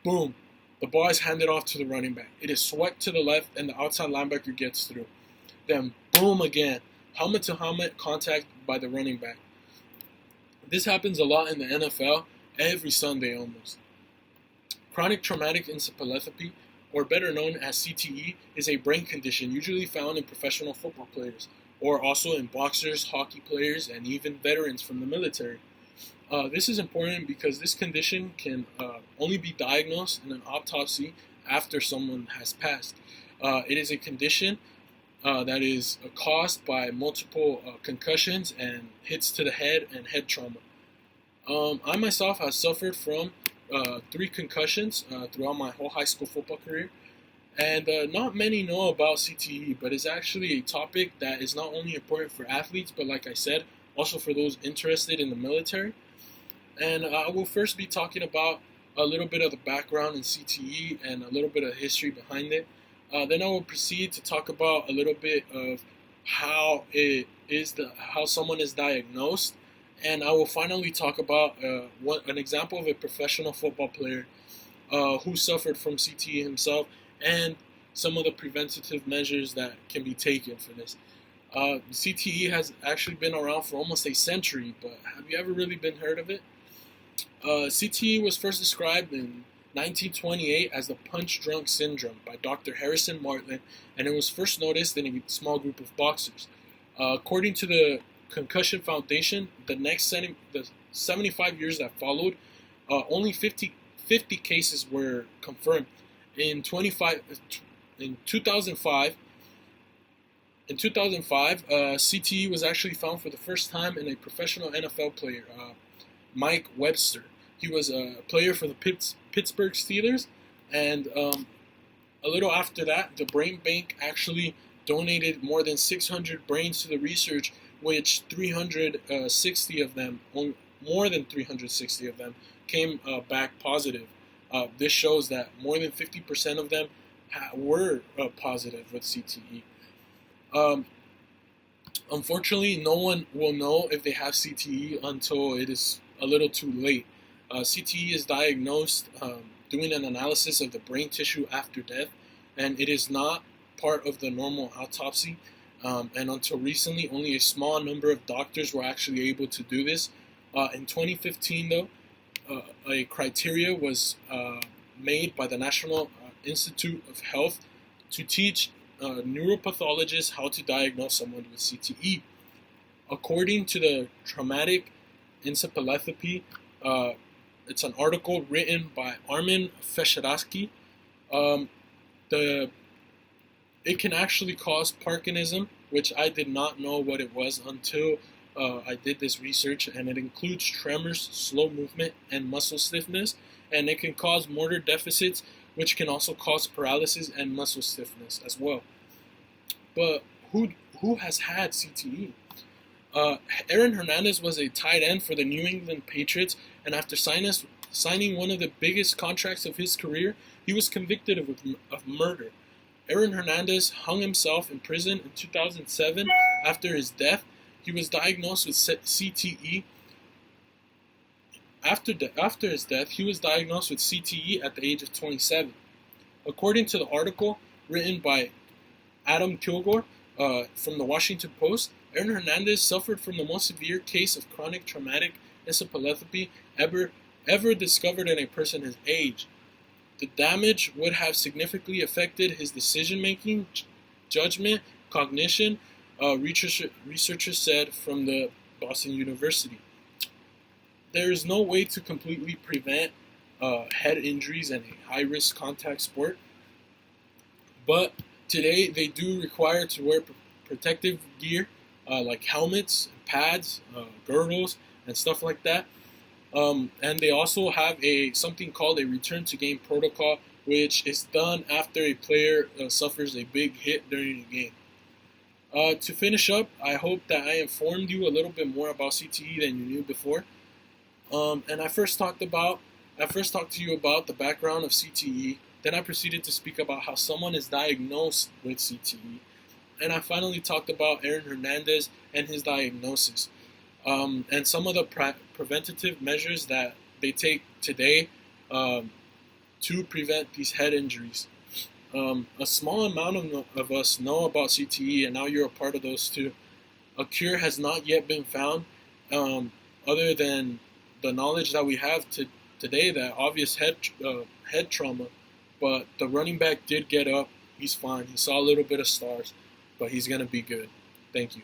Boom. The ball is handed off to the running back. It is swept to the left, and the outside linebacker gets through. Then boom again. Helmet-to-helmet contact by the running back. This happens a lot in the NFL every Sunday almost. Chronic traumatic encephalopathy, or better known as CTE, is a brain condition usually found in professional football players, or also in boxers, hockey players, and even veterans from the military. This is important because this condition can only be diagnosed in an autopsy after someone has passed. It is a condition that is caused by multiple concussions and hits to the head and head trauma. I myself have suffered from 3 concussions throughout my whole high school football career. And not many know about CTE, but it's actually a topic that is not only important for athletes, but like I said, also for those interested in the military. And I will first be talking about a little bit of the background in CTE and a little bit of history behind it. Then I will proceed to talk about a little bit of how how someone is diagnosed, and I will finally talk about an example of a professional football player who suffered from CTE himself, and some of the preventative measures that can be taken for this. CTE has actually been around for almost a century, but have you ever really been heard of it? CTE was first described in 1928 as the punch-drunk syndrome by Dr. Harrison Martland, and it was first noticed in a small group of boxers. According to the Concussion Foundation, the 75 years that followed, only 50 cases were confirmed. In 2005, CTE was actually found for the first time in a professional NFL player, Mike Webster. He was a player for the Pittsburgh Steelers, and a little after that, the brain bank actually donated more than 600 brains to the research, which 360 of them, more than 360 of them, came back positive. This shows that more than 50% of them were positive with CTE. Unfortunately, no one will know if they have CTE until it is a little too late. CTE is diagnosed doing an analysis of the brain tissue after death, and it is not part of the normal autopsy. And until recently, only a small number of doctors were actually able to do this. In 2015, though, a criteria was made by the National Institute of Health to teach neuropathologists how to diagnose someone with CTE. According to the Traumatic Encephalopathy, it's an article written by Armin Fesheratsky. It can actually cause Parkinsonism, which I did not know what it was until I did this research, and it includes tremors, slow movement, and muscle stiffness, and it can cause motor deficits, which can also cause paralysis and muscle stiffness as well. But who has had CTE? Aaron Hernandez was a tight end for the New England Patriots, and after signing one of the biggest contracts of his career, he was convicted of murder. Aaron Hernandez hung himself in prison in 2007 after his death. He was diagnosed with CTE. After his death, he was diagnosed with CTE at the age of 27. According to the article written by Adam Kilgore from the Washington Post, Aaron Hernandez suffered from the most severe case of chronic traumatic encephalopathy ever discovered in a person his age. The damage would have significantly affected his decision-making, judgment, cognition, researchers said from the Boston University. There is no way to completely prevent head injuries in a high-risk contact sport, but today they do require to wear protective gear like helmets, pads, girdles, and stuff like that. And they also have something called a return to game protocol, which is done after a player suffers a big hit during a game. To finish up, I hope that I informed you a little bit more about CTE than you knew before. And I first talked to you about the background of CTE. Then I proceeded to speak about how someone is diagnosed with CTE. And I finally talked about Aaron Hernandez and his diagnosis. And some of the preventative measures that they take today to prevent these head injuries. A small amount of us know about CTE, and now you're a part of those too. A cure has not yet been found, other than the knowledge that we have today, that obvious head trauma. But the running back did get up. He's fine. He saw a little bit of stars, but he's going to be good. Thank you.